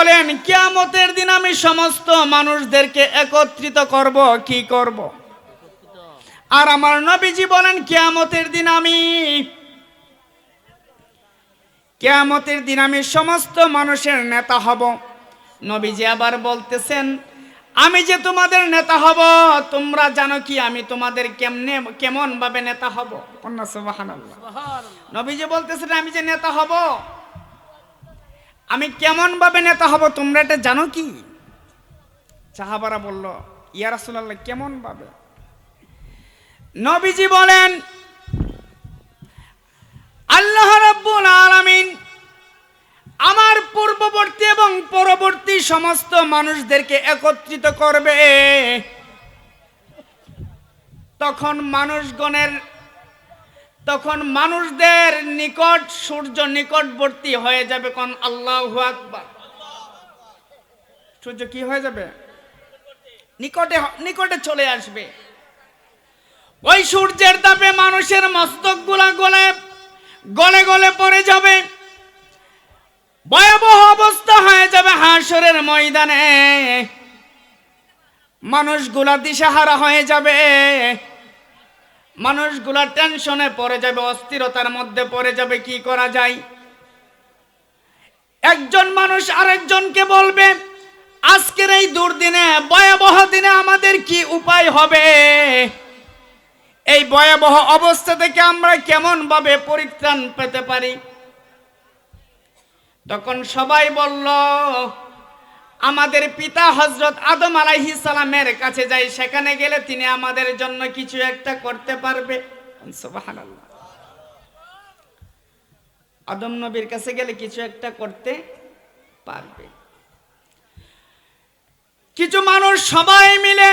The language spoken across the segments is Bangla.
বলেন কিয়ামতের দিন আমি সমস্ত মানুষদেরকে একত্রিত করব। কি করব? আর আমার নবীজি বলেন কিয়ামতের দিন আমি সমস্ত মানুষের নেতা হব। নবীজি আবার বলতেছেন, আমি যে তোমাদের নেতা হব, তোমরা জানো কি আমি তোমাদের কেমন ভাবে নেতা হব? সুবহানাল্লাহ। নবীজি বলতেছেন, আমি যে নেতা হব, আমি কেমন ভাবে নেতা হব তোমরা এটা জানো কি? সাহাবারা বলল, ইয়া রাসূলুল্লাহ, কেমন ভাবে? নবীজি বলেন, আল্লাহ রাব্বুল আলামিন আমার পূর্ববর্তী এবং পরবর্তী সমস্ত মানুষদেরকে একত্রিত করবে। তখন মানুষদের নিকট সূর্য নিকটবর্তী হয়ে যাবে। কোন আল্লাহু আকবার। সূর্য কি হয়ে যাবে? নিকটে চলে আসবে। ওই সূর্যের তাপে মানুষের মস্তকগুলা গলে গলে পড়ে যাবে। ভয়াবহ অবস্থা হয়ে যাবে হাসরের ময়দানে। মানুষগুলা দিশাহারা হয়ে যাবে। মানুষগুলা টেনশনে পড়ে যাবে, অস্থিরতার মধ্যে পড়ে যাবে। কি করা যায়? একজন মানুষ আরেকজনকে বলবে, আজকের এই দুর্দিনে, ভয়াবহ দিনে আমাদের কি উপায় হবে? এই ভয়াবহ অবস্থা থেকে আমরা কেমন ভাবে পরিত্রাণ পেতে পারি? তখন সবাই বলল, আমাদের পিতা হযরত আদম আলাইহিস সালামের কাছে যাই, সেখানে গেলে তিনি আমাদের জন্য কিছু একটা করতে পারবে। সুবহানাল্লাহ। আদম নবীর কাছে গেলে কিছু একটা করতে পারবে। কিছু মানুষ সবাই মিলে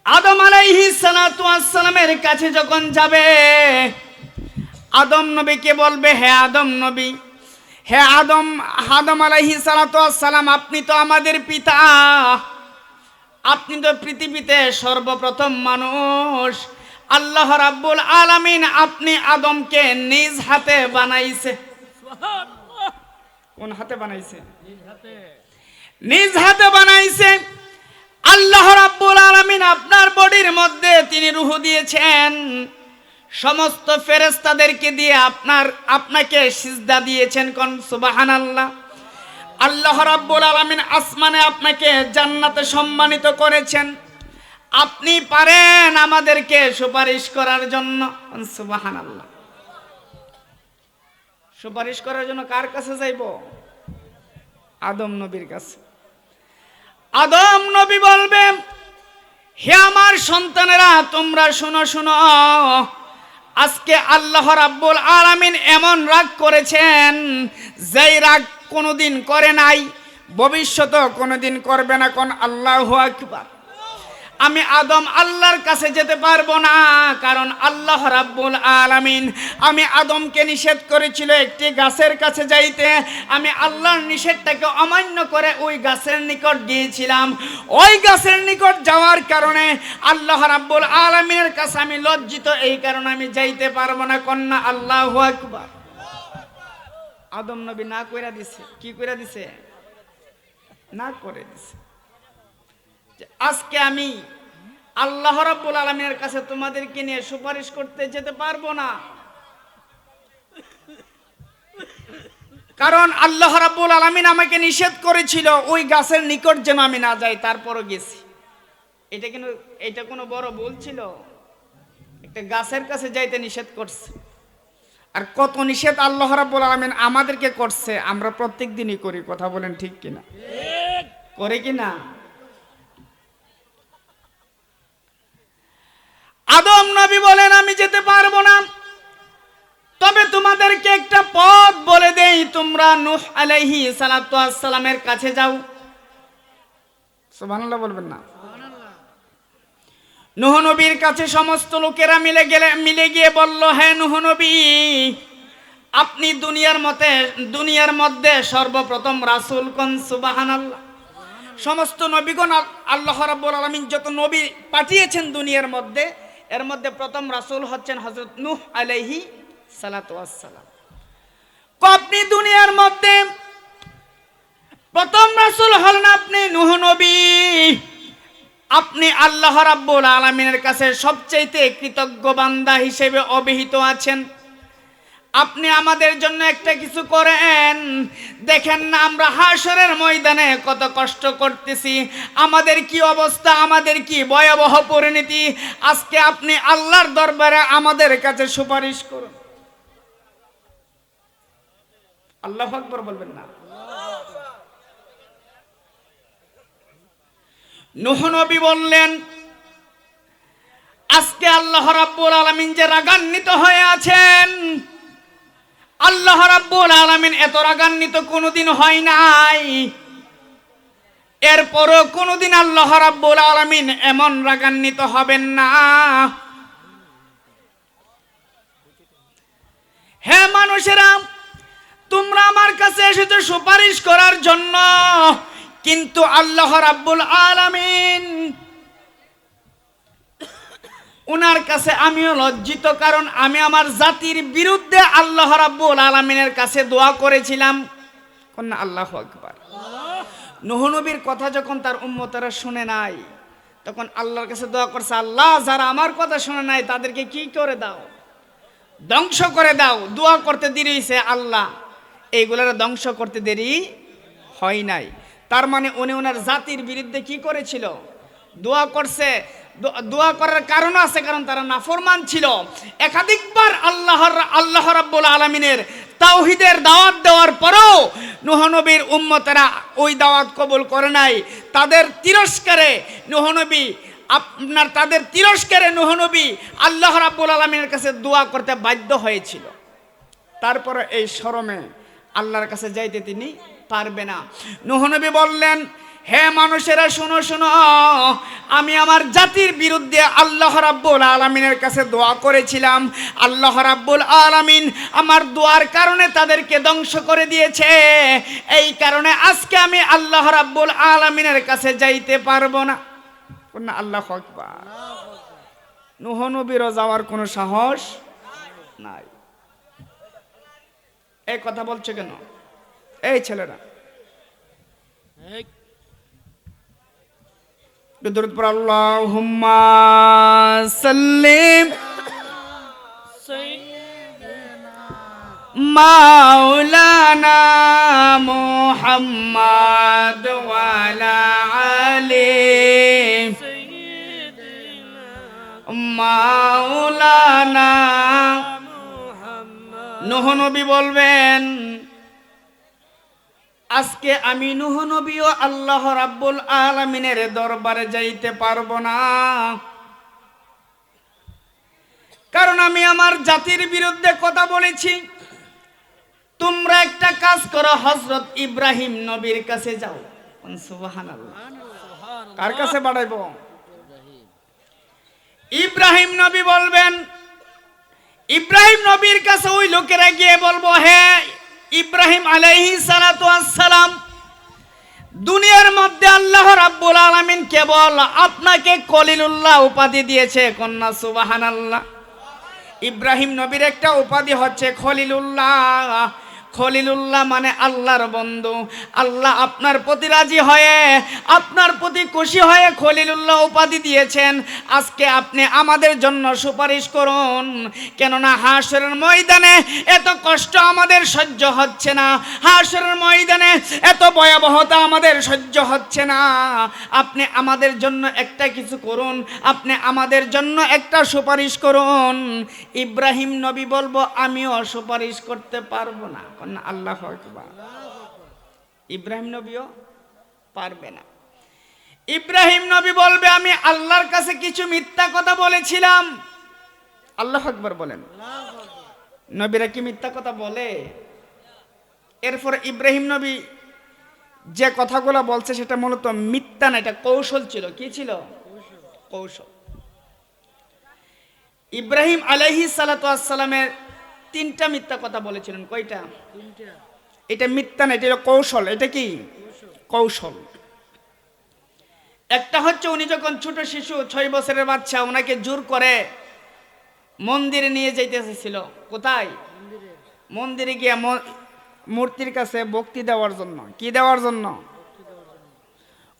আদম আলাইহিস সালাতু ওয়াস সালামের কাছে যখন যাবে, আদম নবীকে বলবে, হে আদম নবী, হে আদম আলাইহিস সালাতু ওয়াস সালাম, আপনি তো আমাদের পিতা, আপনি তো পৃথিবীতে সর্বপ্রথম মানুষ। আল্লাহ রাব্বুল আলামিন আপনি আদমকে নিজ হাতে বানাইছে। কোন হাতে বানাইছে? নিজ হাতে বানাইছে। আল্লাহ রাব্বুল আলামিন আপনার বডির মধ্যে তিনি রূহ দিয়েছেন। সমস্ত ফেরেশতাদেরকে দিয়ে আপনাকে সিজদা দিয়েছেন। কোন সুবহানাল্লাহ। আল্লাহ রাব্বুল আলামিন আসমানে আপনাকে জান্নাতে সম্মানিত করেছেন। আপনি পারেন আমাদেরকে সুপারিশ করার জন্য। সুবহানাল্লাহ। সুপারিশ করার জন্য কার কাছে যাইব? আদম নবীর কাছে। আদম নবী বলবে, হে আমার সন্তানেরা, তোমরা শোনো, আজকে আল্লাহ রাব্বুল আলামিন এমন রাগ করেছেন, যেই রাগ কোনোদিন করে নাই, ভবিষ্যতেও কোনোদিন করবে না। কোন আল্লাহু আকবার। আমি আদম আল্লাহর কাছে যেতে পারবো না, কারণ আল্লাহ রাব্বুল আলামিন আমি আদমকে নিষেধ করেছিল একটি গাছের কাছে যাইতে। আমি আল্লাহর নিষেধটাকে অমান্য করে ওই গাছের নিকট গিয়েছিলাম। ওই গাছের নিকট যাওয়ার কারণে আল্লাহ রাব্বুল আলামিনের কাছে আমি লজ্জিত, এই কারণে আমি যাইতে পারবো না। কন্যা আল্লাহু আকবার। আদম নবী না কইরা দিছে। কি কইরা দিছে? না করে দিছে। আজকে আমি আল্লাহ রাব্বুল আলামিনের কাছে তোমাদেরকে নিয়ে সুপারিশ করতে যেতে পারবো না, কারণ আল্লাহ রাব্বুল আলামিন আমাকে নিষেধ করেছিল ওই গাছের নিকট যেন আমি না যাই, তারপরও গেছি। এটা কোনো বড় ভুল ছিল? একটা গাছের কাছে যাইতে নিষেধ করছে। আর কত নিষেধ আল্লাহ রাব্বুল আলামিন আমাদেরকে করছে, আমরা প্রত্যেক দিনই করি। কথা বলেন ঠিক কিনা? করে কিনা? আদম নবী বলেন, আমি যেতে পারবো না, তবে তোমাদেরকে একটা পথ বলে দেই, তোমরা নূহ আলাইহিস সালাতু ওয়াস সালামের কাছে যাও। সুবহানাল্লাহ বলবেন না? নূহ নবীর কাছে সমস্ত লোকেরা মিলে গিয়ে বলল, হে নূহ নবী, আপনি দুনিয়ার মধ্যে সর্বপ্রথম রাসূল। কোন সুবহানাল্লাহ। সমস্ত নবীগণ আল্লাহ রাব্বুল আলামিন যত নবী পাঠিয়েছেন দুনিয়ার মধ্যে, এর মধ্যে প্রথম রাসূল হচ্ছেন হযরত নূহ আলাইহিস সালাতু ওয়াস সালাম। আপনি দুনিয়ার মধ্যে প্রথম রাসূল হলেন আপনি নূহ নবী। আপনি আল্লাহ রাব্বুল আলামিনের কাছে সবচাইতে কৃতজ্ঞ বান্দা হিসেবে অভিহিত আছেন। আপনি আমাদের জন্য একটা কিছু করেন। দেখেন না আমরা হাশরের ময়দানে কত কষ্ট করতেছি, আমাদের কি অবস্থা, আমাদের কি ভয়াবহ পরিণতি। আজকে আপনি আল্লাহর দরবারে আমাদের কাছে সুপারিশ করুন। আল্লাহু আকবার বলবেন না? নূহ নবী বললেন, আজকে আল্লাহ রাব্বুল আলামিন যে রাগান্বিত হয়ে আছেন, আল্লাহ রাব্বুল আলামিন এত রাগান্বিত কোনোদিন হয় নাই। এরপরও কোনোদিন আল্লাহ রাব্বুল আলামিন এমন রাগান্বিত হবেন না। হে মানুষেরা, তোমরা আমার কাছে এসেছো সুপারিশ করার জন্য, কিন্তু আল্লাহ রাব্বুল আলামিন উনার কাছে আমিও লজ্জিত, কারণ আমি আমার জাতির বিরুদ্ধে আল্লাহ রাব্বুল আলামিনের কাছে দোয়া করেছিলাম। কোন আল্লাহু আকবার। নূহ নবীর কথা যখন তার উম্মতেরা শুনে নাই, তখন আল্লাহর কাছে দোয়া করছে, আল্লাহ যারা আমার কথা শুনে নাই তাদেরকে কি করে দাও, ধ্বংস করে দাও। দোয়া করতে দেরি হয়েছে, আল্লাহ এইগুলার ধ্বংস করতে দেরি হয় নাই। তার মানে উনি ওনার জাতির বিরুদ্ধে কি করেছিল? দোয়া করছে। দোয়া করার কারণ আছে, কারণ তারা নাফরমান ছিল। একাধিকবার আল্লাহ রাব্বুল আলামিনের তাওহীদের দাওয়াত দেওয়ার পরও নূহ নবীর উম্মতেরা ওই দাওয়াত কবুল করে নাই। তাদের তিরস্কারে নূহ নবী আল্লাহ রাব্বুল আলামিনের কাছে দোয়া করতে বাধ্য হয়েছিল। তারপরে এই শরমে আল্লাহর কাছে যাইতে তিনি পারবে না। নূহ নবী বললেন, হে মানুষেরা শোনো শোনো, আমি আমার জাতির বিরুদ্ধে আল্লাহ রাব্বুল আলামিনের কাছে দোয়া করেছিলাম। আল্লাহ রাব্বুল আলামিন আমার দোয়ার কারণে তাদেরকে ধ্বংস করে দিয়েছে। এই কারণে আজকে আমি আল্লাহ রাব্বুল আলামিনের কাছে যাইতে পারবো না। আল্লাহু আকবার। নূহ নবীরও যাওয়ার কোনো সাহস নাই। এই কথা বলছে কেন এই ছেলেরা? দরুদ পড়ো, আল্লাহুম্মা সাল্লিম মাওলানা মুহাম্মদ ওয়া আলা আলি মাওলানা। নূহ নবী বলবেন, আজকে আমি নূহ নবীও আল্লাহ রাব্বুল আলামিনের দরবারে যাইতে পারবো না, কারণ আমি আমার জাতির বিরুদ্ধে কথা বলেছি। তোমরা একটা কাজ করো, হযরত ইব্রাহিম নবীর কাছে যাও। সুবহানাল্লাহ। কার কাছে বাড়াইবো? ইব্রাহিম নবী বলবেন, ইব্রাহিম নবীর কাছে ওই লোকেরা গিয়ে বলবো, হে ইব্রাহিম আলাইহিস সালাতু ওয়াস সালাম, দুনিয়ার মধ্যে আল্লাহ রাব্বুল আলামিন কেবল আপনাকে খলিলুল্লাহ উপাধি দিয়েছে। কন্যা সুবহানাল্লাহ। ইব্রাহিম নবীর একটা উপাধি হচ্ছে খলিলুল্লাহ। খলিলুল্লাহ মানে আল্লাহর বন্ধু। আল্লাহ আপনার প্রতি রাজি হয়ে, আপনার প্রতি খুশি হয়ে খলিলুল্লাহ উপাধি দিয়েছেন। আজকে আপনি আমাদের জন্য সুপারিশ করুন, কেননা হাশরের ময়দানে এত কষ্ট আমাদের সহ্য হচ্ছে না, হাশরের ময়দানে এত ভয়াবহতা আমাদের সহ্য হচ্ছে না। আপনি আমাদের জন্য একটা কিছু করুন, আপনি আমাদের জন্য একটা সুপারিশ করুন। ইব্রাহিম নবী বলবো, আমিও সুপারিশ করতে পারবো না। আল্লাহু আকবার। ইব্রাহিম নবীও পারবে না। ইব্রাহিম নবী বলবে, আমি আল্লাহর কাছে কিছু মিথ্যা কথা বলেছিলাম। আল্লাহু আকবার বলেন। নবীরা কি মিথ্যা কথা বলে? এরপর ইব্রাহিম নবী যে কথাগুলো বলছে সেটা মূলত মিথ্যা না, এটা কৌশল ছিল। কি ছিল? কৌশল। ইব্রাহিম আলাইহিস সালাতু ওয়াস সালামের তিনটা মিথ্যা কথা বলেছিলেন। কয়টা? এটা মিথ্যা না, এটা কৌশল। এটা কি? কৌশল। একটা হচ্ছে, উনি যখন ছোট শিশু 6 বছরের বাচ্চা, ওনাকে জোর করে মন্দিরে নিয়ে যাইতে এসেছিল। কোথায়? মন্দিরে গিয়ে মূর্তির কাছে ভক্তি দেওয়ার জন্য। কি দেওয়ার জন্য?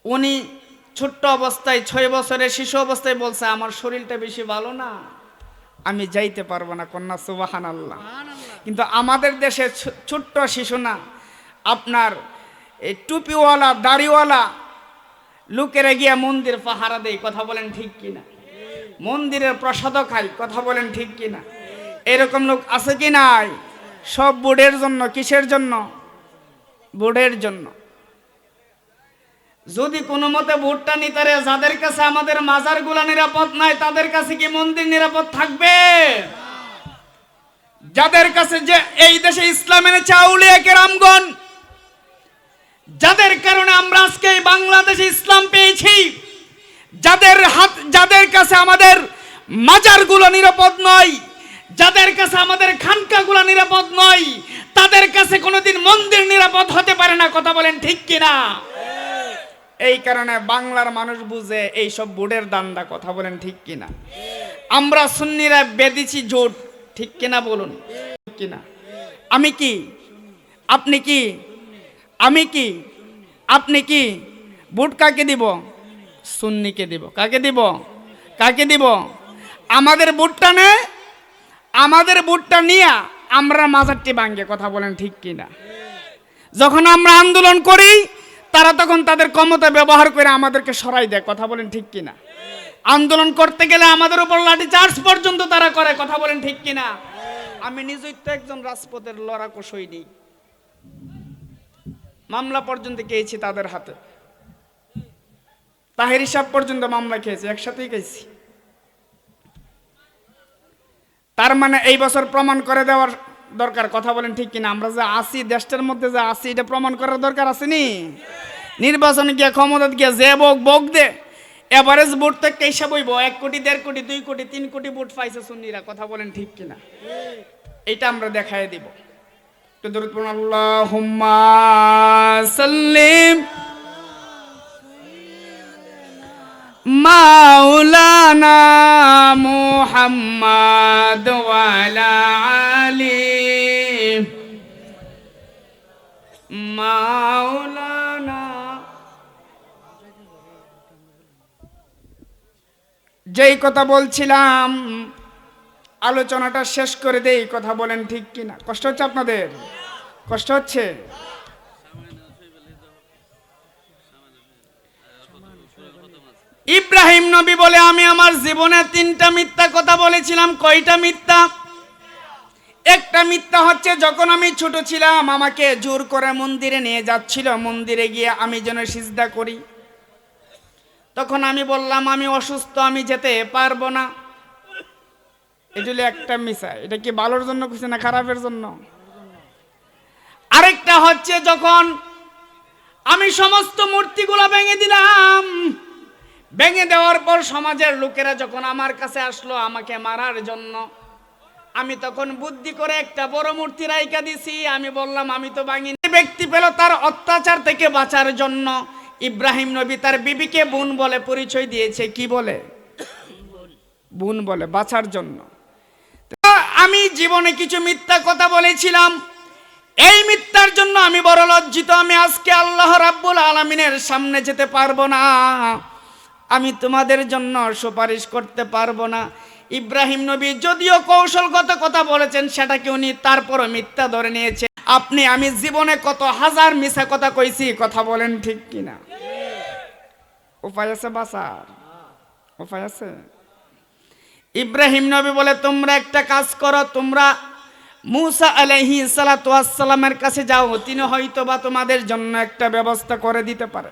উনি ছোট্ট অবস্থায় 6 বছরের শিশু অবস্থায় বলছে আমার শরীরটা বেশি ভালো না, আমি যাইতে পারবো না। কন্যা সুবহানাল্লাহ। কিন্তু আমাদের দেশে ছোট্ট শিশু না, আপনার এই টুপিওয়ালা দাড়িওয়ালা লোকেরা গিয়া মন্দির পাহারা দেয়। কথা বলেন ঠিক কিনা? মন্দিরের প্রসাদও খাই। কথা বলেন ঠিক কিনা? এরকম লোক আছে কি নাই? সব বুড়ের জন্য। কিসের জন্য? বুড়ের জন্য। যদি কোনো মতে ভোটটা নিতে রে, যাদের কাছে আমাদের মাজারগুলা নিরাপদ নাই তাদের কাছে কি মন্দির নিরাপদ থাকবে? যাদের কাছে যে এই দেশে ইসলাম এনেছে আউলিয়া কেরামগণ, যাদের কারণে আমরা আজকে এই বাংলাদেশে ইসলাম পেয়েছি, যাদের কাছে আমাদের মাজারগুলো নিরাপদ নয়, যাদের কাছে আমাদের খানকাগুলো নিরাপদ নয়, তাদের কাছে কোনোদিন মন্দির নিরাপদ হতে পারে না। কথা বলেন ঠিক কিনা? এই কারণে বাংলার মানুষ বুঝে এই সব বুড়ের দান্দা। কথা বলেন ঠিক কিনা? আমরা সুন্নিরা বেদিছি জোট। ঠিক কিনা বলুন? কিনা? আমি কি? আপনি কি? আমি কি? আপনি কি? ভোট কাকে দিব? সুন্নিকে দিব। কাকে দিব? কাকে দিব? আমাদের ভোটটা নে, আমাদের ভোটটা নিয়ে আমরা মাজারটি ভাঙ্গে। কথা বলেন ঠিক কিনা? যখন আমরা আন্দোলন করি তারা তখন তাদের ক্ষমতা ব্যবহার করে আমাদেরকে সরাই দেয়। কথা বলেন ঠিক কিনা? আন্দোলন করতে গেলে আমাদের উপর লাঠি চার্জ পর্যন্ত তারা করে। কথা বলেন ঠিক কিনা? আমি নিজেই তো একজন রাজপথের লড়াকু সৈনিক, মামলা পর্যন্ত খেয়েছি তাদের হাতে। তাহের হিসাব পর্যন্ত মামলা খেয়েছি, একসাথেই খেয়েছি। তার মানে এই বছর প্রমাণ করে দেওয়ার দরকার। কথা বলেন ঠিক কিনা? আমরা যে আসি, দেশটার মধ্যে যে আসি, এটা প্রমাণ করার দরকার আসেনি? নির্বাচনে গিয়ে ক্ষমতা গিয়ে যে বক দে, এভারেজ ভোট থেকে হিসাব হইব 1 কোটি 1.5 কোটি 2 কোটি 3 কোটি ভোট পাইছে সুন্নিরা। কথা বলেন ঠিক কিনা? এটা আমরা দেখাই দিব। তো দরুদ পড়ুন, আল্লাহুম্মা সাল্লিম মাওলানা মুহাম্মদ ওয়া আলা আলি মাওলানা। যেই কথা বলছিলাম, আলোচনাটা শেষ করে দেই। কথা বলেন ঠিক কিনা? কষ্ট হচ্ছে আপনাদের? কষ্ট হচ্ছে? ইব্রাহিম নবী বলে আমি আমার জীবনে 3টা মিথ্যা কথা বলেছিলাম। কয়টা মিথ্যা? একটা মিথ্যা হচ্ছে যখন আমি ছোট ছিলাম আমাকে জোর করে মন্দিরে নিয়ে যাচ্ছিল, মন্দিরে গিয়ে আমি যেন সিজদা করি। তখন আমি বললাম আমি অসুস্থ, আমি যেতে পারবো না। এটা হলো একটা মিথ্যা। এটা কি ভালোর জন্য কইছে না খারাপের জন্য? আরেকটা হচ্ছে যখন আমি সমস্ত মূর্তিগুলো ভেঙে দিলাম, ভেঙে দেওয়ার পর সমাজের লোকেরা যখন আমার কাছে আসলো আমাকে মারার জন্য, আমি তখন বুদ্ধি করে একটা বড় মূর্তি রাইখা দিছি। আমি বললাম আমি তো ভাঙিনি। ব্যক্তি পেল তার অত্যাচার থেকে বাঁচার জন্য ইব্রাহিম নবী তার বিবিকে বোন বলে পরিচয় দিয়েছে। কি বলে? বোন বলে, বাঁচার জন্য। আমি জীবনে কিছু মিথ্যা কথা বলেছিলাম, এই মিথ্যার জন্য আমি বড় লজ্জিত। আমি আজকে আল্লাহ রাব্বুল আলামিনের সামনে যেতে পারবো না, আমি তোমাদের জন্য সুপারিশ করতে পারবো না। ইব্রাহিম নবী যদিও কৌশলগত কথা বলেছেন সেটাকে উনি তারপরও মিথ্যা ধরে নিয়েছে। আমি জীবনে কত হাজার মিথ্যা কথা কইছি। কথা বলেন ঠিক কিনা? উপায় আছে বাঁচার? উপায় আছে? ইব্রাহিম নবী বলে তোমরা একটা কাজ করো, তোমরা মুসা আলাইহিস সালাতু ওয়াস সালামের কাছে যাও, তিনি হয়তো বা তোমাদের জন্য একটা ব্যবস্থা করে দিতে পারে।